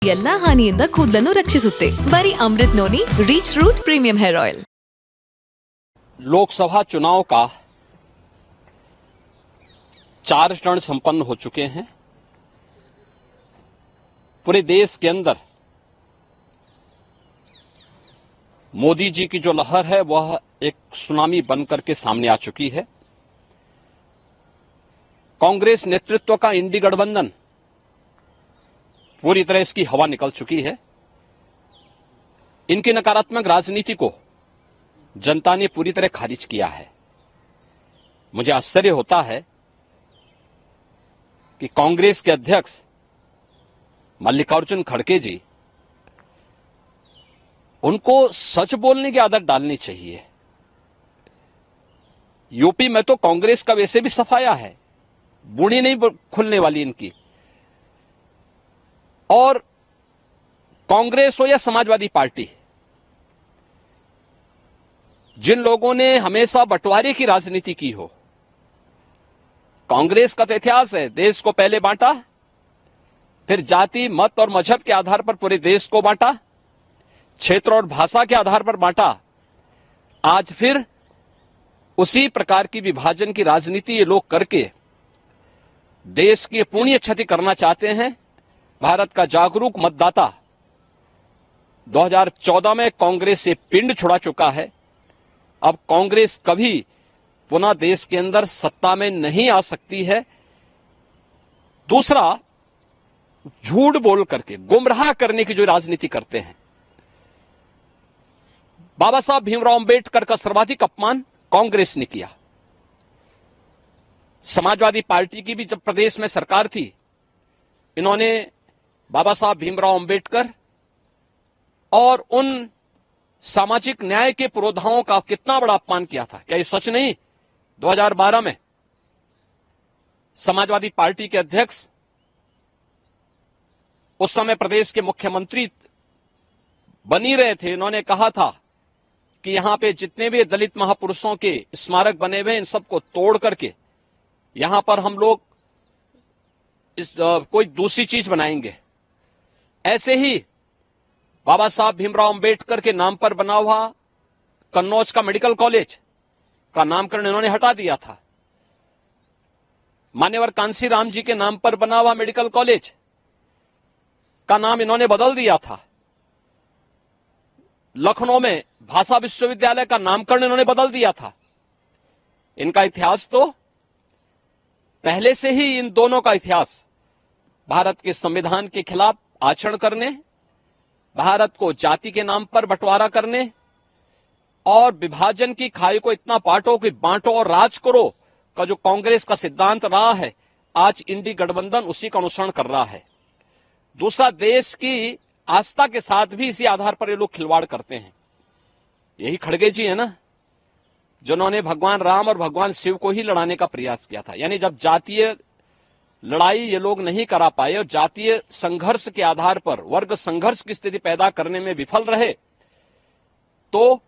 ಎಲ್ಲಾ ಹಾನಿಯಿಂದ ಕೂದಲನ್ನು ರಕ್ಷಿಸುತ್ತೆ. ಬರೀ Amrit noni reach root premium hair oil. Lok Sabha चुनाव का 4 चरण संपन्न हो चुके हैं. पूरे देश के अंदर मोदी जी की जो लहर है वह एक सुनामी बनकर के सामने आ चुकी है. कांग्रेस नेतृत्व का इंडी गठबंधन पूरी तरह इसकी हवा निकल चुकी है. इनकी नकारात्मक राजनीति को जनता ने पूरी तरह खारिज किया है. मुझे आश्चर्य होता है कि कांग्रेस के अध्यक्ष मल्लिकार्जुन खड़गे जी, उनको सच बोलने की आदत डालनी चाहिए. यूपी में तो कांग्रेस का वैसे भी सफाया है, बूढ़ी नहीं खुलने वाली इनकी. और कांग्रेस हो या समाजवादी पार्टी, जिन लोगों ने हमेशा बंटवारे की राजनीति की हो, कांग्रेस का तो इतिहास है, देश को पहले बांटा, फिर जाति मत और मजहब के आधार पर पूरे देश को बांटा, क्षेत्र और भाषा के आधार पर बांटा. आज फिर उसी प्रकार की विभाजन की राजनीति ये लोग करके देश की पुण्य क्षति करना चाहते हैं. भारत का जागरूक मतदाता 2014 में कांग्रेस से पिंड छुड़ा चुका है. अब कांग्रेस कभी पुनः देश के अंदर सत्ता में नहीं आ सकती है. दूसरा, झूठ बोल करके गुमराह करने की जो राजनीति करते हैं. बाबा साहब भीमराव अंबेडकर का सर्वाधिक अपमान कांग्रेस ने किया. समाजवादी पार्टी की भी जब प्रदेश में सरकार थी, इन्होंने बाबा साहब भीमराव अंबेडकर और उन सामाजिक न्याय के पुरोधाओं का कितना बड़ा अपमान किया था. क्या ये सच नहीं? 2012 में समाजवादी पार्टी के अध्यक्ष, उस समय प्रदेश के मुख्यमंत्री बनी रहे थे, इन्होंने कहा था कि यहां पे जितने भी दलित महापुरुषों के स्मारक बने हुए इन सबको तोड़ करके यहां पर हम लोग कोई दूसरी चीज बनाएंगे. ऐसे ही बाबा साहब भीमराव अंबेडकर के नाम पर बना हुआ कन्नौज का मेडिकल कॉलेज का नामकरण इन्होंने हटा दिया था. मान्यवर कांसीराम जी के नाम पर बना हुआ मेडिकल कॉलेज का नाम इन्होंने बदल दिया था. लखनऊ में भाषा विश्वविद्यालय का नामकरण इन्होंने बदल दिया था. इनका इतिहास तो पहले से ही, इन दोनों का इतिहास भारत के संविधान के खिलाफ आचरण करने, भारत को जाति के नाम पर बंटवारा करने और विभाजन की खाई को इतना बांटो कि बांटो और राज करो का जो कांग्रेस का सिद्धांत रहा है, आज इंडी गठबंधन उसी का अनुसरण कर रहा है. दूसरा, देश की आस्था के साथ भी इसी आधार पर ये लोग खिलवाड़ करते हैं. यही खड़गे जी है ना, जिन्होंने भगवान राम और भगवान शिव को ही लड़ाने का प्रयास किया था. यानी जब जातीय लड़ाई ये लोग नहीं करा पाए और जातीय संघर्ष के आधार पर वर्ग संघर्ष की स्थिति पैदा करने में विफल रहे, तो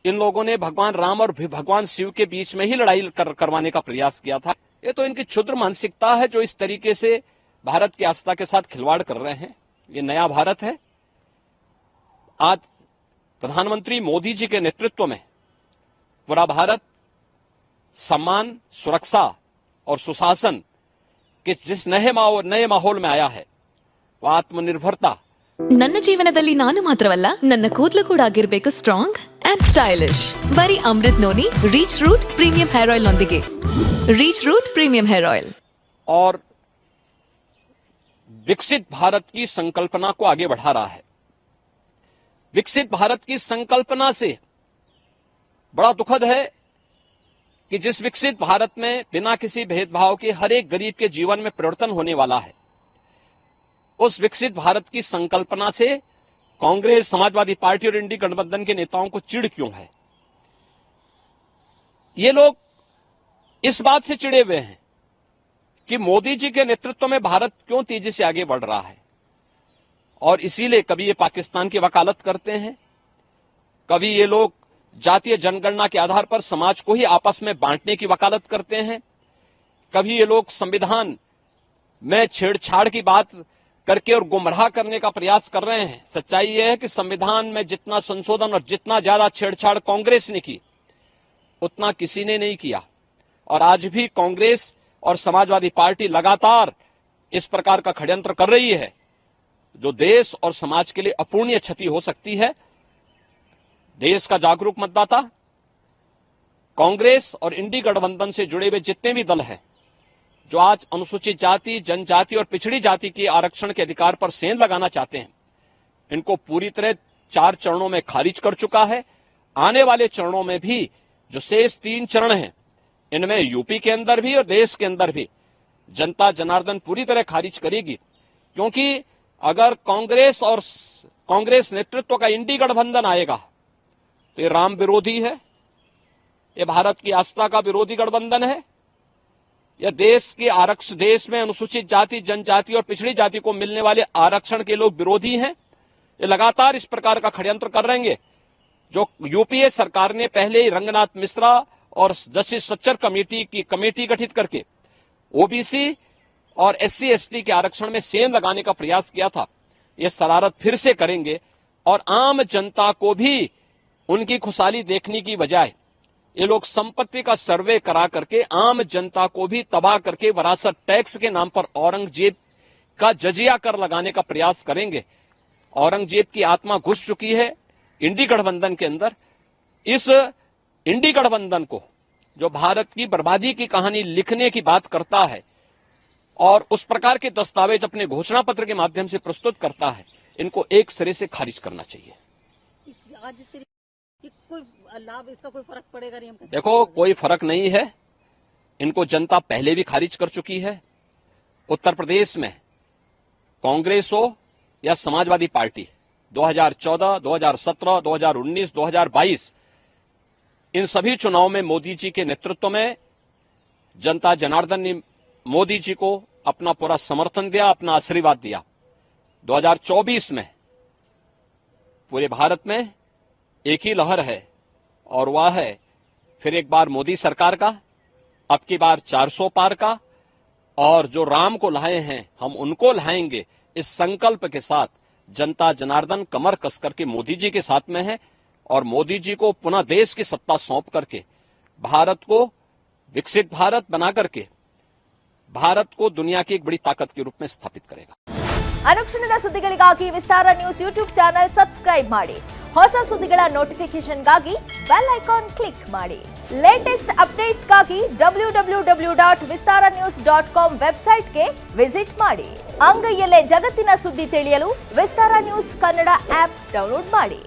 इन लोगों ने भगवान राम और भगवान शिव के बीच में ही लड़ाई करवाने का प्रयास किया था. ये तो इनकी क्षुद्र मानसिकता है जो इस तरीके से भारत की आस्था के साथ खिलवाड़ कर रहे हैं. ये नया भारत है. आज प्रधानमंत्री मोदी जी के नेतृत्व में पूरा भारत सम्मान, सुरक्षा और सुशासन के जिस नए माहौल में आया है, वो आत्मनिर्भरता. ನನ್ನ ಜೀವನದಲ್ಲಿ ನಾನು ಮಾತ್ರವಲ್ಲ, ನನ್ನ ಕೂದಲು ಕೂಡ ಆಗಿರಬೇಕು ಸ್ಟ್ರಾಂಗ್ ಅಂಡ್ ಸ್ಟೈಲಿಶ್. ಬರೀ Amrit noni reach root premium hair oil ನೊಂದಿಗೆ. Reach root premium hair oil. और विकसित भारत की संकल्पना को आगे बढ़ा रहा है. विकसित भारत की संकल्पना से बड़ा दुखद है कि जिस विकसित भारत में बिना किसी भेदभाव के हर एक गरीब के जीवन में परिवर्तन होने वाला है, उस विकसित भारत की संकल्पना से कांग्रेस, समाजवादी पार्टी और इंडी गठबंधन के नेताओं को चिढ़ क्यों है? ये लोग इस बात से चिढ़े हुए हैं कि मोदी जी के नेतृत्व में भारत क्यों तेजी से आगे बढ़ रहा है. और इसीलिए कभी ये पाकिस्तान की वकालत करते हैं, कभी ये लोग जातीय जनगणना के आधार पर समाज को ही आपस में बांटने की वकालत करते हैं, कभी ये लोग संविधान में छेड़छाड़ की बात करके और गुमराह करने का प्रयास कर रहे हैं। सच्चाई यह है कि संविधान में जितना संशोधन और जितना ज्यादा छेड़छाड़ कांग्रेस ने की, उतना किसी ने नहीं किया। और आज भी कांग्रेस और समाजवादी पार्टी लगातार इस प्रकार का षड्यंत्र कर रही है, जो देश और समाज के लिए अपूरणीय क्षति हो सकती है। देश का जागरूक मतदाता कांग्रेस और इंडी गठबंधन से जुड़े हुए जितने भी दल हैं, जो आज अनुसूचित जाति, जनजाति और पिछड़ी जाति के आरक्षण के अधिकार पर सेंध लगाना चाहते हैं, इनको पूरी तरह 4 चरणों में खारिज कर चुका है। आने वाले चरणों में भी जो शेष 3 चरण हैं, इनमें यूपी के अंदर भी और देश के अंदर भी जनता जनार्दन पूरी तरह खारिज करेगी। क्योंकि अगर कांग्रेस नेतृत्व का इंडी गठबंधन आएगा तो ये राम विरोधी है, ये भारत की आस्था का विरोधी गठबंधन है, यह देश में अनुसूचित जाति, जनजाति और पिछड़ी जाति को मिलने वाले आरक्षण के लोग विरोधी हैं। ये लगातार इस प्रकार का षड्यंत्र कर रहे हैं। जो यूपीए सरकार ने पहले ही रंगनाथ मिश्रा और जस्टिस सच्चर की कमेटी गठित करके ओबीसी और एससी एसटी के आरक्षण में सेंध लगाने का प्रयास किया था, यह शरारत फिर से करेंगे। और आम जनता को भी उनकी खुशहाली देखने की बजाय ये लोग संपत्ति का सर्वे करा करके आम जनता को भी तबाह करके विरासत टैक्स के नाम पर औरंगजेब का जजिया कर लगाने का प्रयास करेंगे। औरंगजेब की आत्मा घुस चुकी है इंडी गठबंधन के अंदर। इस इंडी गठबंधन को, जो भारत की बर्बादी की कहानी लिखने की बात करता है और उस प्रकार के दस्तावेज अपने घोषणा पत्र के माध्यम से प्रस्तुत करता है, इनको एक सिरे से खारिज करना चाहिए। आज इस तरीके कोई लाभ, इसका कोई फर्क पड़ेगा नहीं? हम देखो, कोई फर्क नहीं है। इनको जनता पहले भी खारिज कर चुकी है। उत्तर प्रदेश में कांग्रेस हो या समाजवादी पार्टी, 2014, 2017, 2019, 2022 इन सभी चुनाव में मोदी जी के नेतृत्व में जनता जनार्दन ने मोदी जी को अपना पूरा समर्थन दिया, अपना आशीर्वाद दिया। 2024 में पूरे भारत में एक ही लहर है और वह है फिर एक बार मोदी सरकार का, अब की बार 400 पार का। और जो राम को लाए हैं हम उनको लाएंगे, इस संकल्प के साथ जनता जनार्दन कमर कस करके मोदी जी के साथ में है और मोदी जी को पुनः देश की सत्ता सौंप करके भारत को विकसित भारत बना करके भारत को दुनिया की एक बड़ी ताकत के रूप में स्थापित करेगा। ಅನುಕ್ಷಣದ ಸುದ್ದಿಗಳಿಗಾಗಿ ವಿಸ್ತಾರ ನ್ಯೂಸ್ ಯೂಟ್ಯೂಬ್ ಚಾನೆಲ್ ಸಬ್ಸ್ಕ್ರೈಬ್ ಮಾಡಿ. ಹೊಸ ಸುದ್ದಿಗಳ ನೋಟಿಫಿಕೇಶನ್ಗಾಗಿ ಬೆಲ್ ಐಕಾನ್ ಕ್ಲಿಕ್ ಮಾಡಿ. ಲೇಟೆಸ್ಟ್ ಅಪ್ಡೇಟ್ಸ್ಗಾಗಿ www.vistaranews.com ವೆಬ್ಸೈಟ್ಗೆ ವಿಸಿಟ್ ಮಾಡಿ. ಅಂಗೈಯಲ್ಲೇ ಜಗತ್ತಿನ ಸುದ್ದಿ ತಿಳಿಯಲು ವಿಸ್ತಾರ ನ್ಯೂಸ್ ಕನ್ನಡ ಆಪ್ ಡೌನ್ಲೋಡ್ ಮಾಡಿ.